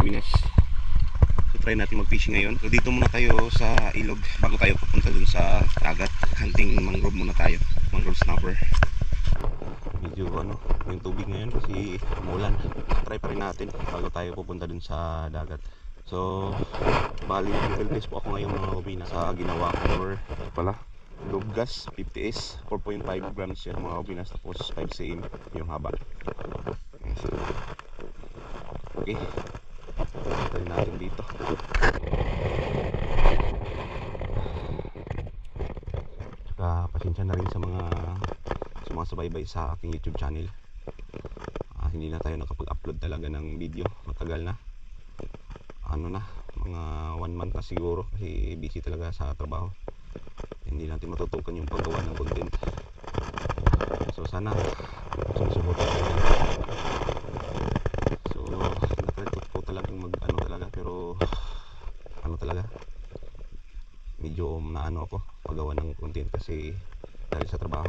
kawinas. So try natin mag-fishing ngayon. So dito muna tayo sa ilog bago tayo pupunta dun sa dagat. Hunting mangrove muna tayo. Mangrove snapper. Medyo yung tubig ngayon kasi umulan. Try pa rin natin bago tayo pupunta dun sa dagat. So bali level test po ako ngayon mga kawinas sa ginawa ko pala. Lube gas 50S 4.5 grams yan mga kawinas, tapos 5 cm yung haba. Okay, tayo natin dito. Tsaka pasensya na rin sa mga sumasabay sa aking YouTube channel. Hindi na tayo nakapag-upload talaga ng video, matagal na. Mga 1 month na siguro kasi busy talaga sa trabaho. Hindi natin matutukan yung paggawa ng content. So sana susubukan natin. So nakalitot ko talagang talaga, pero talaga medyo ako paggawa ng content kasi dahil sa trabaho.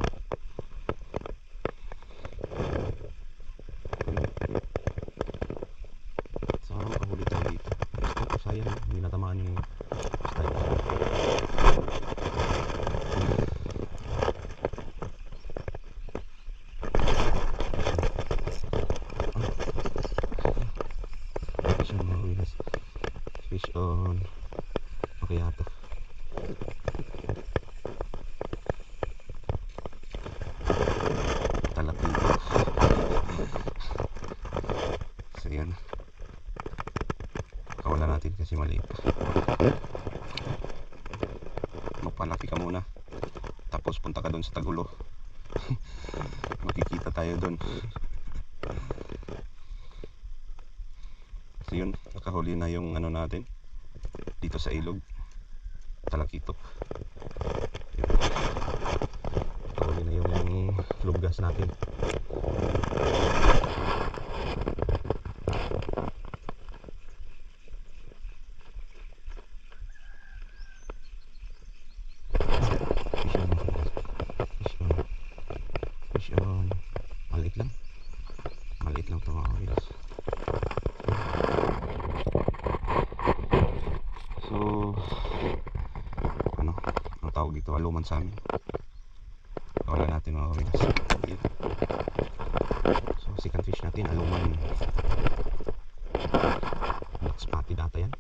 So makahuli tayo dito. Sayang hindi natamaan yung style. Fish on Makiato. Talapito. So yan, kawalan natin kasi maliit. Magpalaki ka muna, tapos punta ka doon sa Tagulo. Makikita tayo doon. So yun, nakahuli na yung natin dito sa ilog, talakito. Yun. Nakahuli na yung lubgas natin. Fish on. Maliit lang ito mga kawinas. So ang tawag dito, aluman sa amin. Wala natin mga kawinas. So second fish natin, aluman. Black spotted data yan.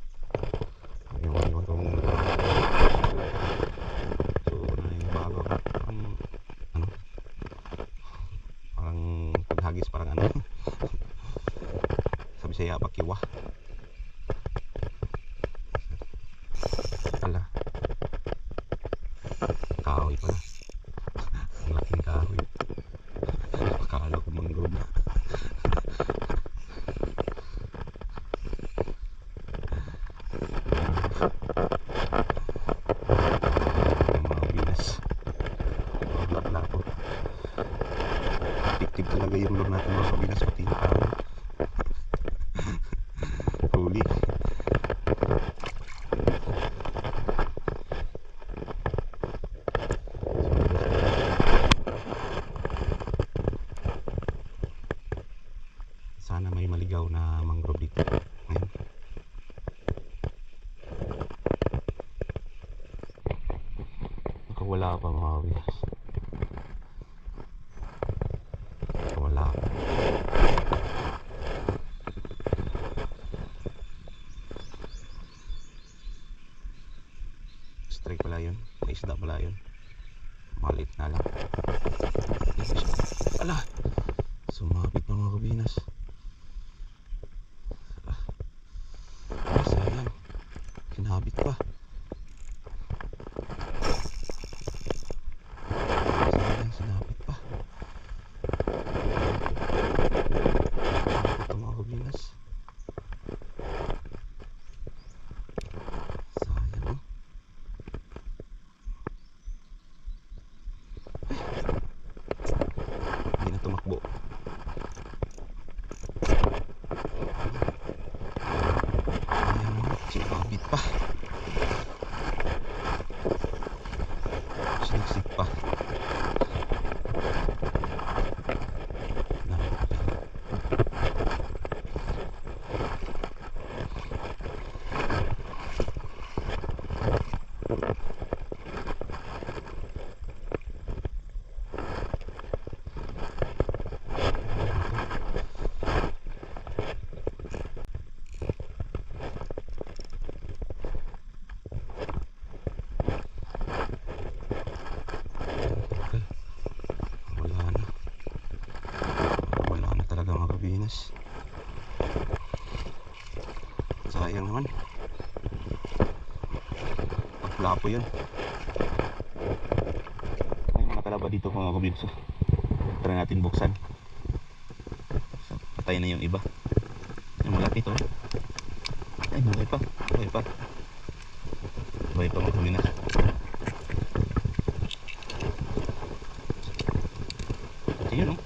Iwan kong so yung bago parang paghagis, parang sabi saya pakiwa pala, kahoy pala. Ang laking kahoy, akala ko mangrove. Aktif talaga yung lure natin mga kabigas, pati yung kahoy. Huli. Sana may maligaw na mangrove dito ngayon. Nakawala pa mga kabigas. Wala. Strike pala yun, may isda pala yun, malit na lang. Ala, sumabit mga kabinas. Sayang, kinabit pa. Sinabit pa ito mga kabinas. Sayang hindi na tumakbo. sayang naman. Paglapo yun. Ay, mga talaba dito mga kabinso. Try natin buksan. Patay na yung iba. Yung malapit oh. Ay, buhay pa. Buhay pa. Buhay pa mga kabinso. Yun oh.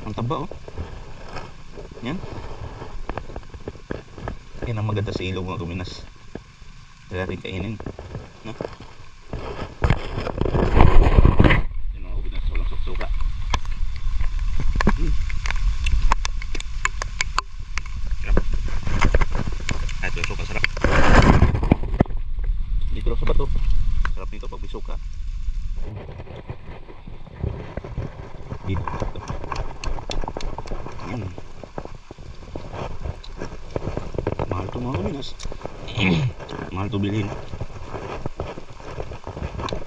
Ang taba oh. Yan. Yan ang maganda sa ilog mga kuminas. Kaya rin kainin. No? Yan mga kuminas. Walang suksuka. Sarap. Ah, ito yung suka sarap. Dito lang sa bato. Sarap nito pag may suka. Dito. Yan. Mahal ito mga kuminas. Mahal ito bilhin.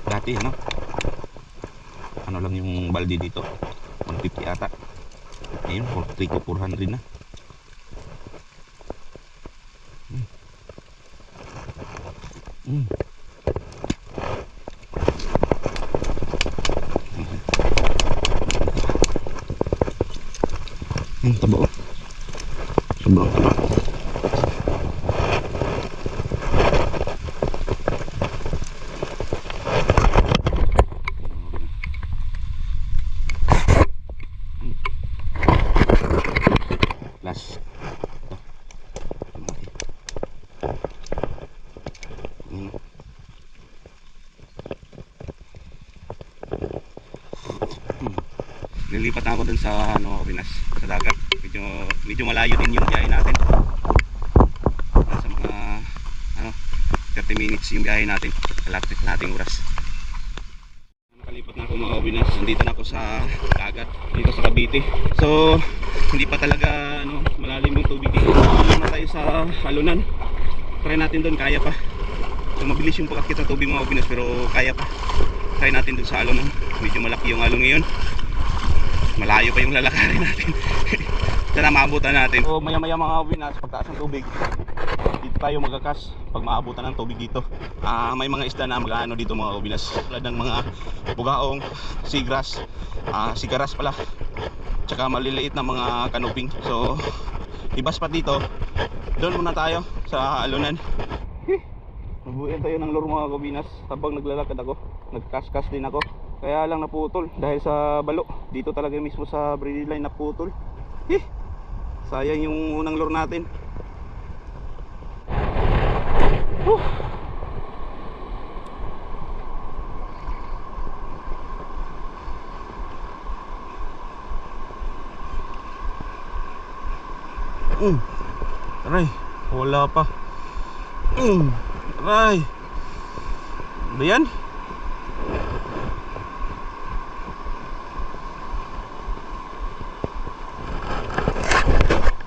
Dati ano lang yung balde dito 150 ata. Ngayon 3 to 400 na. Taba oh. Sobrang taba. Last. Nilipat na ako dun sa Pinas, sa dagat. Medyo malayo din yung biyahe natin. Sa mga 30 minutes yung biyahe natin. Kalapit nating oras. Nakalipat na ako mga Pinas. Nandito na ako sa dagat, dito sa Cavite. So hindi pa talaga malalim yung tubig dito. Ano na tayo sa alunan. Try natin doon, kaya pa. So mabilis yung pag-akit ng tubig mga Pinas, pero kaya pa. Try natin doon sa alunan. Medyo malaki yung alon ngayon. Malayo pa yung lalakarin natin. Sana maabutan natin. So maya maya mga Pinas, pagtaas ng tubig, dito tayo magakas pag maabutan ng tubig dito. May mga isda na mag-ano dito mga Pinas, tulad ng mga bugaong, sigras, sigaras pala, tsaka maliliit na mga kanuping. So ibas pa dito, doon muna tayo sa alunan. Nabuyan tayo ng lure mga Pinas habang naglalakad ako. Nagkas-kas din ako, kaya lang naputol dahil sa balo. Dito talaga mismo sa braided line naputol. Sayang yung unang lure natin. Aray, wala pa. Aray. Ano yan?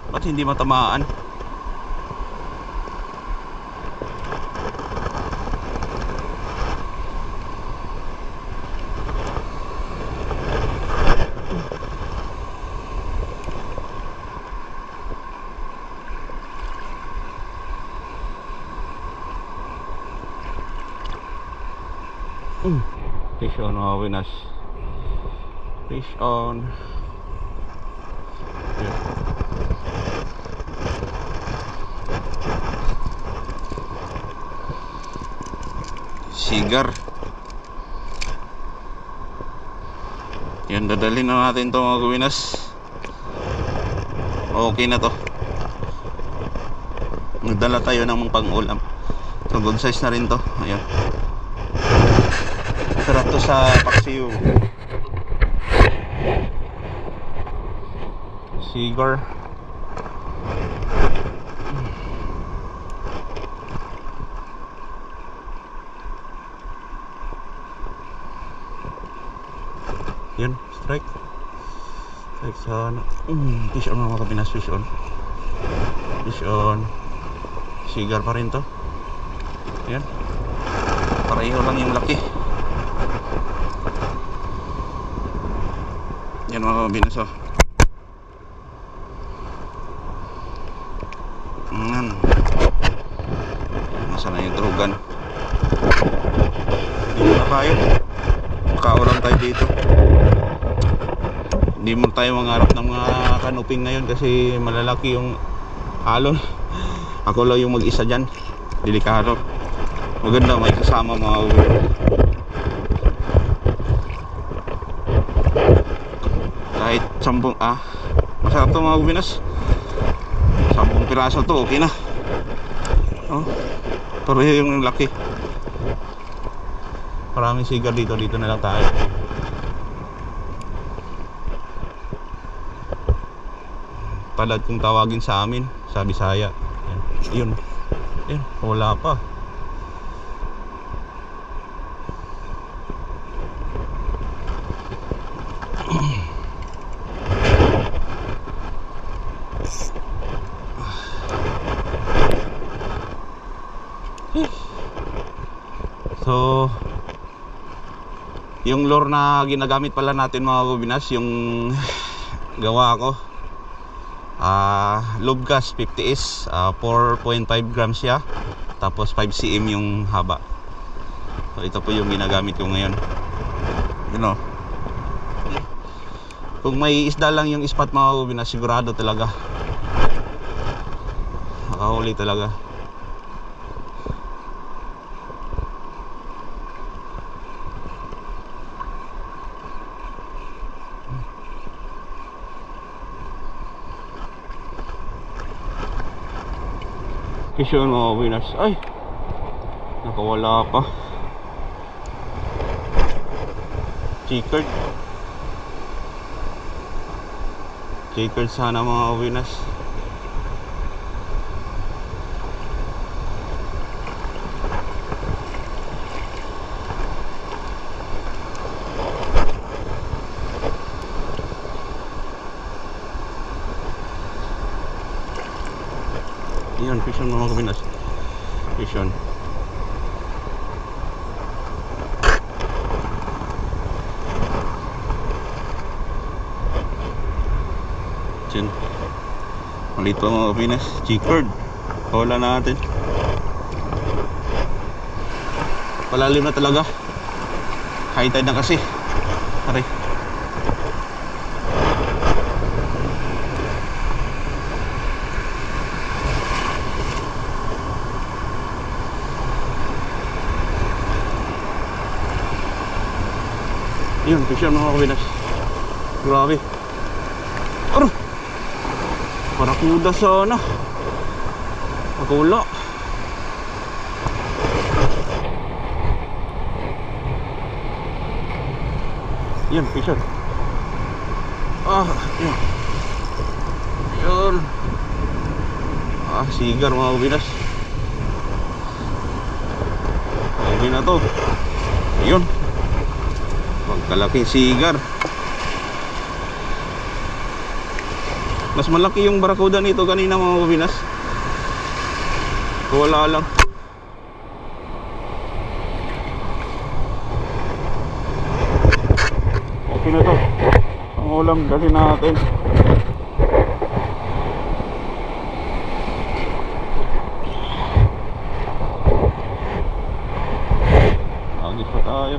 Ba't hindi matamaan? Fish on mga Pinas. Fish on. Sigar. Yan, dadalhin na natin to mga Pinas. Okay na to. Nagdala tayo ng pang-ulam. So good size na rin to. Ayan. Sarap to sa paksiw. Sigar. Yan, strike. Strike sa fish on mga Pinas, fish on. Fish on. Sigar pa rin to. Yan. Pareho lang yung laki. Yan mga Pinas oh. Yan. Sana yung turugan. Dito na tayo. Makaulam tayo dito. Hindi mo tayo mangarap ng mga kanuping ngayon kasi malalaki yung alon. Ako lang yung mag-isa dyan. Delikado. Maganda may kasama mga ulo. Kahit 10 masarap to mga ubinas. 10 piraso to okay na. Oh, pareho yung laki. Maraming sigar dito na lang tayo. Talad kung tawagin sa amin sa Bisaya. Yun. Yun, wala pa. So yung lure na ginagamit pala natin mga kubinas, yung gawa ko Lubgas 50S, 4.5 grams siya, tapos 5 cm yung haba. So ito po yung ginagamit ko ngayon. You know, kung may isda lang yung spot mga kubinas, sigurado talaga makahuli talaga. Kisyon mga winners. Ay, nakawala pa. Checkered. Checkered sana mga winners. Yan, fish on mga kabinas. Fish on. Yan. Malit pa mga kabinas. Checkered. Wala natin. Palalim na talaga. High tide na kasi. Aray. Yun, fish on mga kabinas. Grabe. Aray! Parakuda sana. Magkula. Yun, fish on. Yun. Yun. Sigar mga kabinas. Okay na to. Yun. Magkalaking sigar. Mas malaki yung barakuda nito kanina mga kabinas. Wala lang. Okay na to. Ang ulam kasi natin. Agis pa tayo.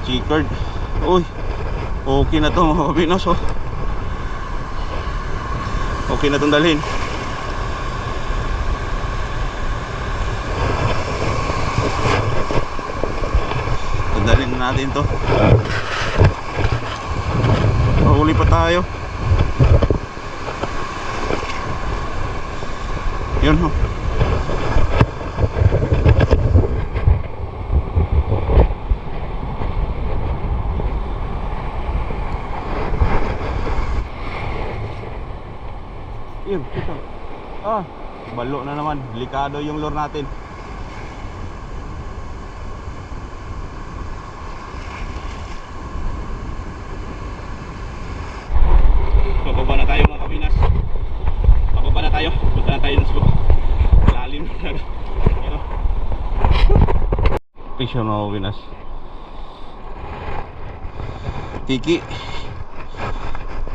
Checkered. Uy, okay na to mga kabinas. Okay na itong dalhin. Dalhin na natin to. Mahuli pa tayo. Yun ho. Yun, ito. Balo na naman. Delikado yung lure natin. Bababa na tayo mga Fish on mga Winas. Tiki.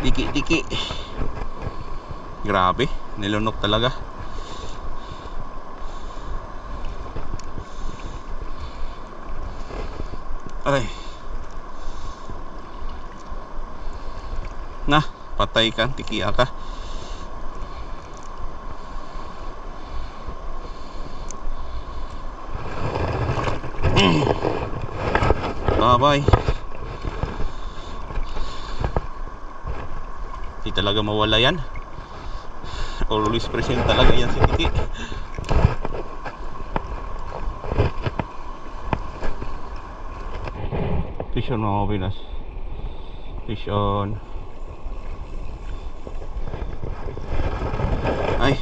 Tiki. Grabe, nilunok talaga. Aray. Nah, patay ka, tiki ka. Bye-bye. Hindi talaga mawala yan. Always present talaga yan si Tiki. Fish on mga Pinas. Fish on. Ay,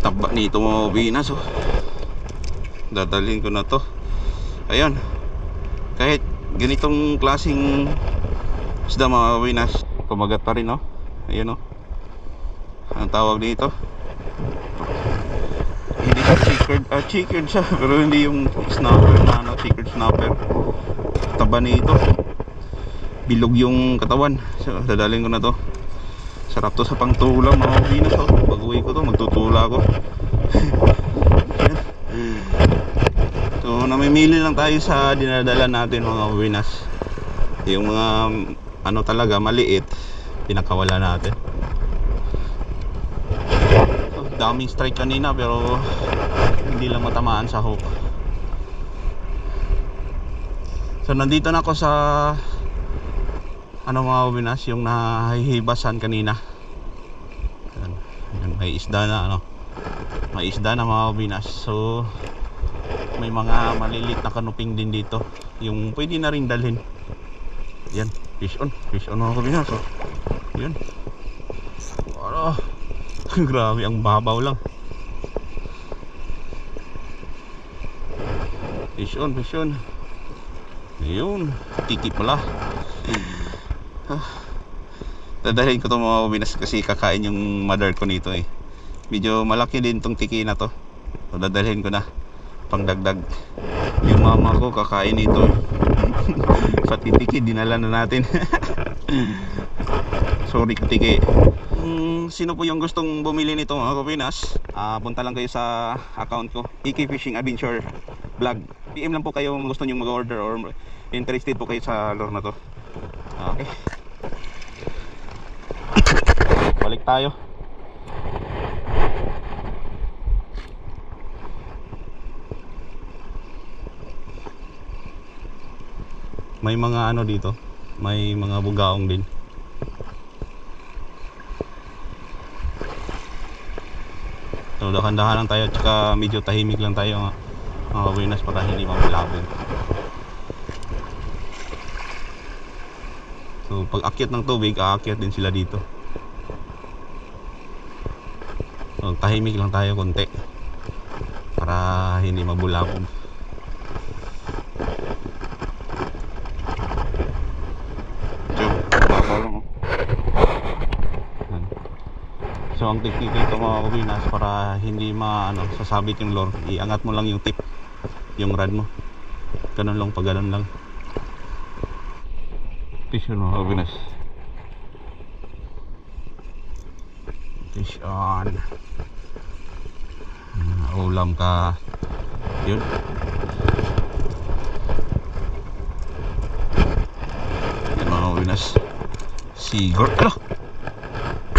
taba nito mga Pinas oh. Dadalhin ko na to. Ayun, kahit ganitong klaseng isda mga Pinas, kumagat pa rin oh. Ayun oh, ang tawag dito, hindi siya chickered siya, pero hindi yung snapper na ano, chickered snapper. Taba nito, bilog yung katawan. So dadalhin ko na to. Sarap to sa pangtulang mga Pinas oh. Pag-uwi ko to, magtutula ako. So namimili lang tayo sa dinadala natin mga Winas. Yung mga ano talaga maliit, pinakawala natin. So, daming strike kanina pero hindi lang matamaan sa hook. So nandito na ako sa ano mga Winas, yung nahihibasan kanina. Yan, may isda na ano. May isda na mga Winas. So may mga malilit na kanuping din dito, yung pwede na rin dalhin. Yan, fish on mga Pinas oh. Yan. Ano? Grabe, ang babaw lang. Fish on. Ayun, tiki pala. Dadalhin ko to mga Pinas kasi kakain yung mother ko nito eh. Medyo malaki din tong tiki na to. So dadalhin ko na pangdagdag. Yung mama ko kakain ito. Pati tiki dinala na natin. Sorry Tiki. Sino po yung gustong bumili nito mga Pinas, punta lang kayo sa account ko, Iki Fishing Adventure Vlog. PM lang po kayo kung gusto nyo mag-order or interested po kayo sa lure na to. Okay, balik tayo. May mga ano dito, may mga bugaong din. So dahan-dahan lang tayo, tsaka medyo tahimik lang tayo mga Winas para hindi mamalabog. So pag akyat ng tubig, aakyat din sila dito. So tahimik lang tayo konti para hindi mabulabog. So ang tip dito mga Pinas, para hindi sasabit yung lure, iangat mo lang yung tip, yung rod mo. Ganun lang, pag ganun lang. Fish on mga Pinas. Fish on. Ulam ka. Yun. Yan mga Pinas. Sigor. Ano?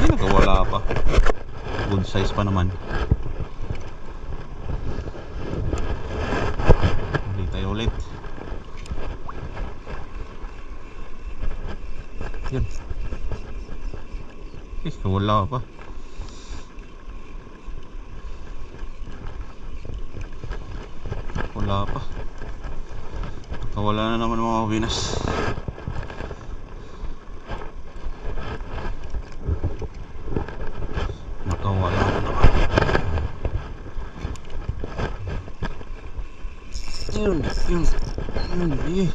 Ay, nakawala pa. Good size pa naman. Ulit tayo ulit. Yun. Eh, nakawala pa. Wala pa. Nakawala na naman mga Pinas. Yun, eh.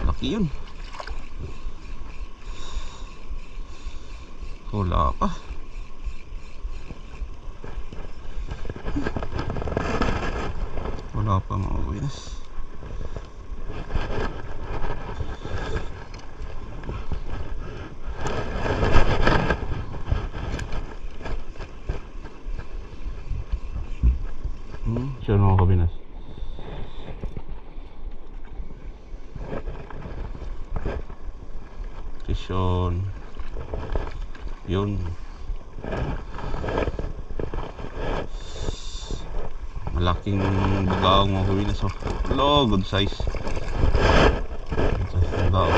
Laki yun. Wala pa. Winas. Siya mga kabinas. Station. Yun. Malaking bagaong mga kabinas. Oh. Hello, good size. Good size bagaong.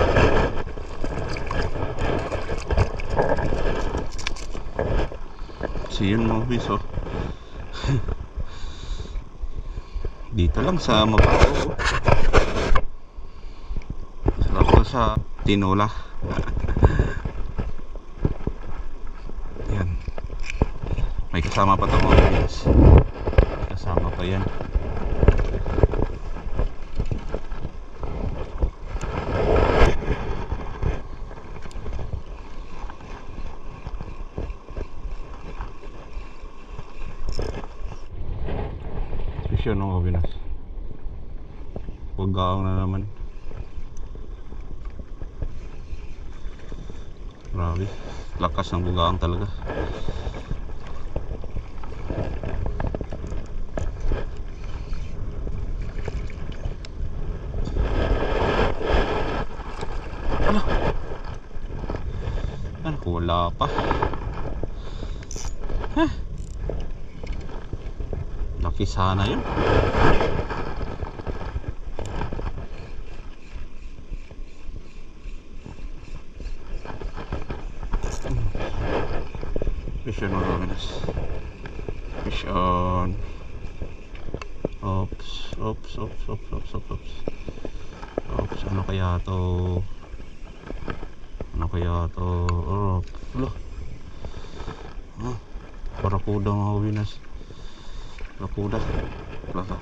So yun mga kabinas. Oh. Dito lang sa Mabaho. Sarap ko sa tinola. Yan. May kasama pa ito mga guys. May kasama pa yan. Special ng kabinas. Bagaong na naman. Grabe. Lakas ng bagaong talaga. Ano? Ano ko wala pa. Huh? Laki sana yun. Fish on mga fish on. Oops. Ano kaya to? Oh, loh. Barakuda mga kabinas. Barakuda. Plaza.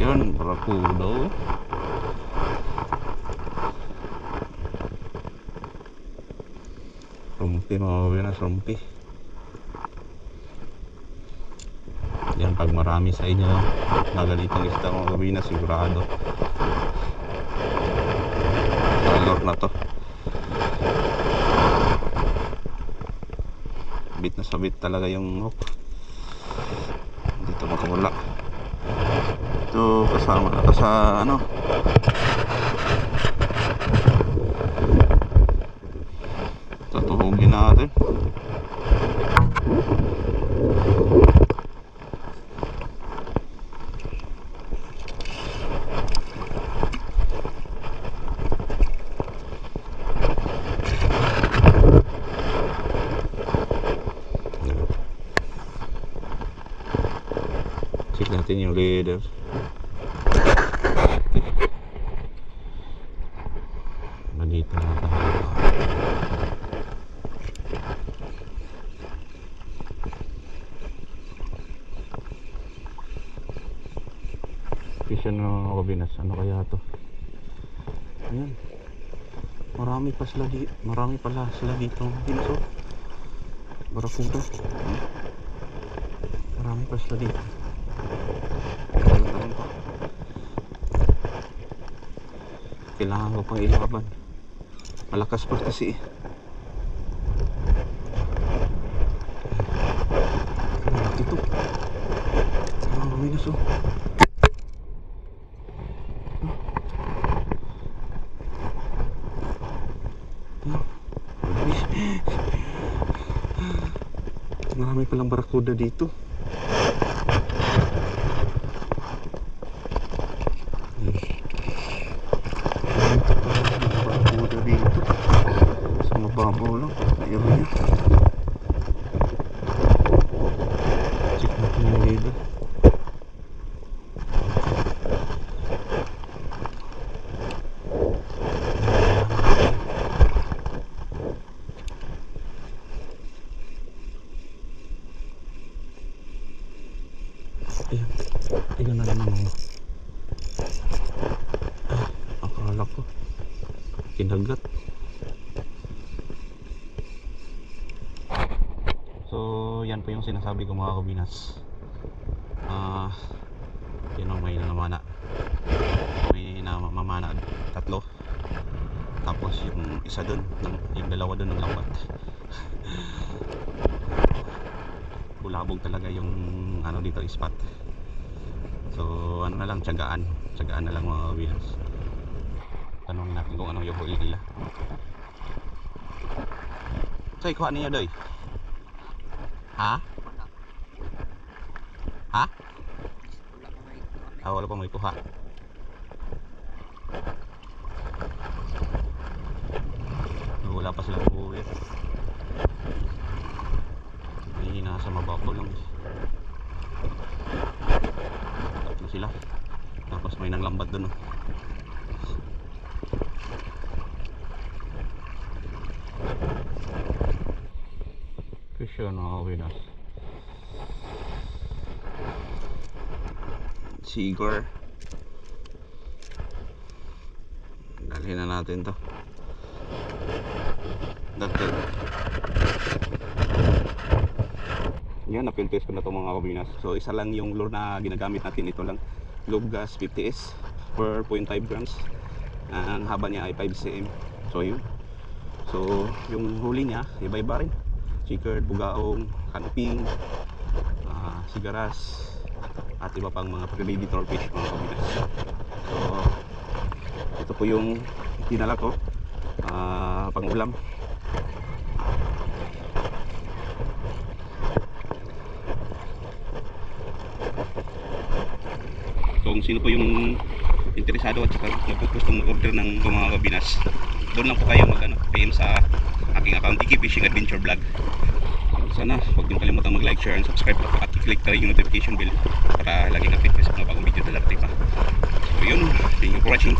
Yun, barakuda. Rumpi mga kabinas, rumpi. Yan, pag marami sa inyo na ganitong isda mga kabinas, sigurado salor na to. Bit na sabit talaga yung hook. Dito makawala. Ito kasama na to sa ano, tatuhugin natin. Check natin yung leader. Nandito na tayo. Vision ng mga kabinas. Ano kaya to? Ayan. Marami pala sila dito. Dito. Barakuda. Marami pa sila dito. Kailangan ko pang ilaban. Malakas pa kasi. Ito. Minus oh. Marami palang barakuda dito. Barakuda dito. Sa mababaw lang. Ayun niya. Check natin yung leader. Ayan na naman ako. Akala ko kinagat. So yan po yung sinasabi ko mga kabinas. Yan o, may namamana. May namamana tatlo. Tapos yung isa dun, yung dalawa dun ng lambat. Bulabog talaga yung ano dito spot. So ano na lang, tiyagaan na lang mga kabinas. Tanungin natin kung ano yung huli nila. Say, kuha niya doy. Ha? Ha? Wala pa may kuha. Wala pa silang huli. May nasa mababaw lang. Tatlo sila. Tapos may nanglambat dun. Fish yun mga kabinas. Sigor. Dalhin na natin to. Dagdag. Yan, na-filters ko na to mga kabinas. So isa lang yung lure na ginagamit natin. Ito lang, Lubgas 50S per 0.5 grams. Ang haba niya ay 5 cm. So yun. So yung huli niya iba-iba rin. Chicard, bugaong, kanuping, sigaras, at iba pang mga predator fish mga kabinas. So ito po yung dinala ko pang ulam. So kung sino po yung interesado at saka gustong mag-order ng mga kabinas, doon lang po kayo PM sa aking account, Iki Fishing Adventure Vlog. Sana huwag niyong kalimutan mag-like, share, and subscribe at i-click na rin yung notification bell para laging update kayo sa mga bagong video na darating pa. So yun, thank you for watching.